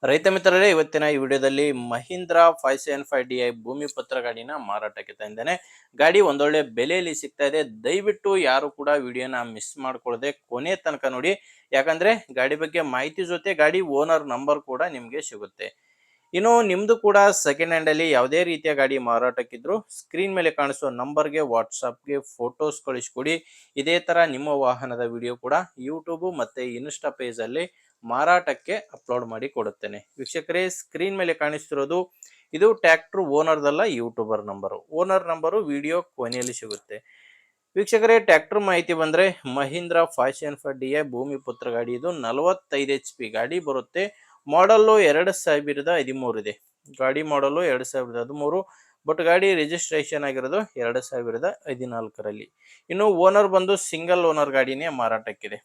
ರೈತ ಮಿತ್ರರೇ, ಇವತ್ತಿನ ಈ ವಿಡಿಯೋದಲ್ಲಿ ಮಹೀಂದ್ರ 575DI ಭೂಮಿ ಪತ್ರ ಗಾಡಿನ ಮಾರಾಟಕ್ಕೆ ತಂದೇನೆ. ಗಾಡಿ ಒಂದೊಳ್ಳೆ ಬೆಲೆಯಲ್ಲಿ ಸಿಗ್ತಾ ಇದೆ. ದಯವಿಟ್ಟು ಯಾರು ಕೂಡ ವಿಡಿಯೋನ ಮಿಸ್ ಮಾಡ್ಕೊಳ್ಳದೆ ಕೊನೆ ತನಕ ನೋಡಿ. ಯಾಕಂದ್ರೆ ಗಾಡಿ ಬಗ್ಗೆ ಮಾಹಿತಿ ಜೊತೆ ಗಾಡಿ ಓನರ್ ನಂಬರ್ ಕೂಡ ನಿಮ್ಗೆ ಸಿಗುತ್ತೆ. ಇನ್ನು ನಿಮ್ದು ಕೂಡ ಸೆಕೆಂಡ್ ಹ್ಯಾಂಡ್ ಅಲ್ಲಿ ಯಾವುದೇ ರೀತಿಯ ಗಾಡಿ ಮಾರಾಟಕ್ಕಿದ್ರು ಸ್ಕ್ರೀನ್ ಮೇಲೆ ಕಾಣಿಸುವ ನಂಬರ್ಗೆ ವಾಟ್ಸಪ್ಗೆ ಫೋಟೋಸ್ ಕಳಿಸ್ಕೊಡಿ. ಇದೇ ತರ ನಿಮ್ಮ ವಾಹನದ ವಿಡಿಯೋ ಕೂಡ ಯೂಟ್ಯೂಬ್ ಮತ್ತೆ ಇನ್ಸ್ಟಾ ಪೇಜ್ ಅಲ್ಲಿ ಮಾರಾಟಕ್ಕೆ ಅಪ್ಲೋಡ್ ಮಾಡಿ ಕೊಡುತ್ತೇನೆ. ವೀಕ್ಷಕರೇ, ಸ್ಕ್ರೀನ್ ಮೇಲೆ ಕಾಣಿಸ್ತಿರೋದು ಇದು ಟ್ರ್ಯಾಕ್ಟರ್ ಓನರ್ದಲ್ಲ, YouTuber number. Owner number video ಕೊನೆಯಲ್ಲಿ ಸಿಗುತ್ತೆ. ವೀಕ್ಷಕರೇ, ಟ್ರ್ಯಾಕ್ಟರ್ ಮಾಹಿತಿ ಬಂದ್ರೆ ಮಹೀಂದ್ರ 575DI ಭೂಮಿ ಪುತ್ರ ಗಾಡಿ. ಇದು 45 HP ಗಾಡಿ ಬರುತ್ತೆ. ಮಾಡಲ್ಲು 2013 ಇದೆ. ಗಾಡಿ ಮಾಡಲು 2013, ಬಟ್ ಗಾಡಿ ರಿಜಿಸ್ಟ್ರೇಷನ್ ಆಗಿರೋದು 2014ರಲ್ಲಿ. ಇನ್ನು ಓನರ್ ಬಂದು ಸಿಂಗಲ್ ಓನರ್ ಗಾಡಿನೇ ಮಾರಾಟಕ್ಕಿದೆ.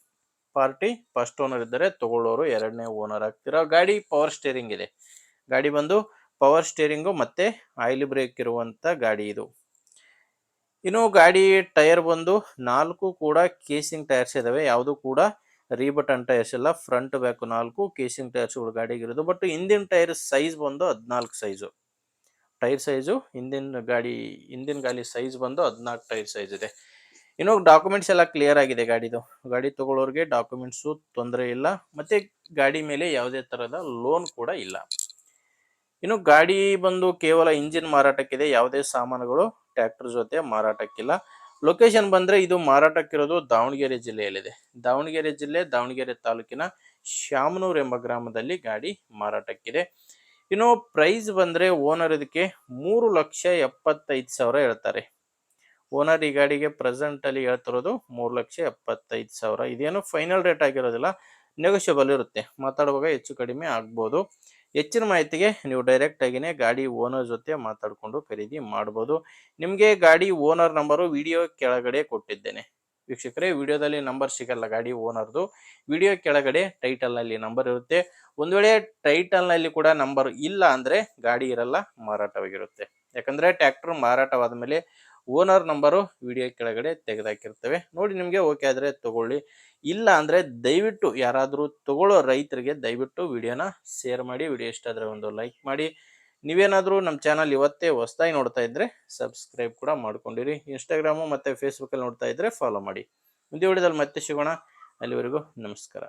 ಪಾರ್ಟಿ ಫಸ್ಟ್ ಓನರ್ ಇದ್ದರೆ ತಗೊಳ್ಳೋರು ಎರಡನೇ ಓನರ್ ಆಗ್ತಿರೋ ಗಾಡಿ. ಪವರ್ ಸ್ಟೇರಿಂಗ್ ಇದೆ. ಗಾಡಿ ಬಂದು ಪವರ್ ಸ್ಟೇರಿಂಗು ಮತ್ತೆ ಆಯಿಲ್ ಬ್ರೇಕ್ ಇರುವಂತ ಗಾಡಿ ಇದು. ಇನ್ನು ಗಾಡಿ ಟೈರ್ ಬಂದು 4 ಕೂಡ ಕೇಸಿಂಗ್ ಟೈರ್ಸ್ ಇದಾವೆ. ಯಾವುದು ಕೂಡ ರೀಬಟನ್ ಟೈರ್ಸ್ ಇಲ್ಲ. ಫ್ರಂಟ್ ಬ್ಯಾಕ್ 4 ಕೇಸಿಂಗ್ ಟೈರ್ಸ್ಗಳು ಗಾಡಿಗಿರೋದು. ಬಟ್ ಹಿಂದಿನ ಟೈರ್ ಸೈಜ್ ಬಂದು 14 ಸೈಜು. ಟೈರ್ ಸೈಜು ಹಿಂದಿನ ಗಾಡಿ ಸೈಜ್ ಬಂದು 14 ಟೈರ್ ಸೈಜ್ ಇದೆ. ಇನ್ನು ಡಾಕ್ಯುಮೆಂಟ್ಸ್ ಎಲ್ಲ ಕ್ಲಿಯರ್ ಆಗಿದೆ ಗಾಡಿದು. ಗಾಡಿ ತಗೊಳ್ಳೋರಿಗೆ ಡಾಕ್ಯುಮೆಂಟ್ಸು ತೊಂದರೆ ಇಲ್ಲ. ಮತ್ತೆ ಗಾಡಿ ಮೇಲೆ ಯಾವುದೇ ತರಹದ ಲೋನ್ ಕೂಡ ಇಲ್ಲ. ಇನ್ನು ಗಾಡಿ ಬಂದು ಕೇವಲ ಇಂಜಿನ್ ಮಾರಾಟಕ್ಕಿದೆ. ಯಾವುದೇ ಸಾಮಾನುಗಳು ಟ್ರ್ಯಾಕ್ಟರ್ ಜೊತೆ ಮಾರಾಟಕ್ಕಿಲ್ಲ. ಲೊಕೇಶನ್ ಬಂದ್ರೆ ಇದು ಮಾರಾಟಕ್ಕಿರೋದು ದಾವಣಗೆರೆ ಜಿಲ್ಲೆಯಲ್ಲಿದೆ. ದಾವಣಗೆರೆ ಜಿಲ್ಲೆ, ದಾವಣಗೆರೆ ತಾಲೂಕಿನ ಶಾಮನೂರ್ ಎಂಬ ಗ್ರಾಮದಲ್ಲಿ ಗಾಡಿ ಮಾರಾಟಕ್ಕಿದೆ. ಇನ್ನು ಪ್ರೈಸ್ ಬಂದ್ರೆ ಓನರ್ ಇದಕ್ಕೆ 3,75,000 ಹೇಳ್ತಾರೆ. ಓನರ್ ಈ ಗಾಡಿಗೆ ಪ್ರೆಸೆಂಟ್ ಅಲ್ಲಿ ಹೇಳ್ತಿರೋದು 3,75,000. ಇದೇನು ಫೈನಲ್ ರೇಟ್ ಆಗಿರೋದಿಲ್ಲ, ನೆಗೋಷಿಯಬಲ್ ಇರುತ್ತೆ. ಮಾತಾಡುವಾಗ ಹೆಚ್ಚು ಕಡಿಮೆ ಆಗ್ಬೋದು. ಹೆಚ್ಚಿನ ಮಾಹಿತಿಗೆ ನೀವು ಡೈರೆಕ್ಟ್ ಆಗಿನೇ ಗಾಡಿ ಓನರ್ ಜೊತೆ ಮಾತಾಡಿಕೊಂಡು ಖರೀದಿ ಮಾಡ್ಬೋದು. ನಿಮಗೆ ಗಾಡಿ ಓನರ್ ನಂಬರು ವಿಡಿಯೋ ಕೆಳಗಡೆ ಕೊಟ್ಟಿದ್ದೇನೆ. ವೀಕ್ಷಕರೇ, ವಿಡಿಯೋದಲ್ಲಿ ನಂಬರ್ ಸಿಗಲ್ಲ ಗಾಡಿ ಓನರ್ದು. ವಿಡಿಯೋ ಕೆಳಗಡೆ ಟೈಟಲ್ ನಲ್ಲಿ ನಂಬರ್ ಇರುತ್ತೆ. ಒಂದು ವೇಳೆ ಟೈಟಲ್ ನಲ್ಲಿ ಕೂಡ ನಂಬರ್ ಇಲ್ಲ ಅಂದ್ರೆ ಗಾಡಿ ಇರಲ್ಲ, ಮಾರಾಟವಾಗಿರುತ್ತೆ. ಯಾಕಂದ್ರೆ ಟ್ರ್ಯಾಕ್ಟರ್ ಮಾರಾಟವಾದ ಮೇಲೆ ಓನರ್ ನಂಬರು ವಿಡಿಯೋ ಕೆಳಗಡೆ ತೆಗೆದಾಕಿರ್ತೇವೆ. ನೋಡಿ, ನಿಮಗೆ ಓಕೆ ಆದ್ರೆ ತಗೊಳ್ಳಿ. ಇಲ್ಲ ಅಂದ್ರೆ ದಯವಿಟ್ಟು ಯಾರಾದರೂ ತಗೊಳ್ಳೋ ರೈತರಿಗೆ ದಯವಿಟ್ಟು ವಿಡಿಯೋನ ಶೇರ್ ಮಾಡಿ. ವಿಡಿಯೋ ಇಷ್ಟ ಆದ್ರೆ ಒಂದು ಲೈಕ್ ಮಾಡಿ. ನೀವೇನಾದರೂ ನಮ್ಮ ಚಾನಲ್ ಇವತ್ತೇ ಹೊಸದಾಗಿ ನೋಡ್ತಾ ಇದ್ರೆ ಸಬ್ಸ್ಕ್ರೈಬ್ ಕೂಡ ಮಾಡ್ಕೊಂಡಿರಿ. ಇನ್ಸ್ಟಾಗ್ರಾಮು ಮತ್ತೆ ಫೇಸ್ಬುಕ್ ಅಲ್ಲಿ ನೋಡ್ತಾ ಇದ್ರೆ ಫಾಲೋ ಮಾಡಿ. ಮುಂದೆ ವಿಡಿಯೋದಲ್ಲಿ ಮತ್ತೆ ಸಿಗೋಣ. ಅಲ್ಲಿವರೆಗೂ ನಮಸ್ಕಾರ.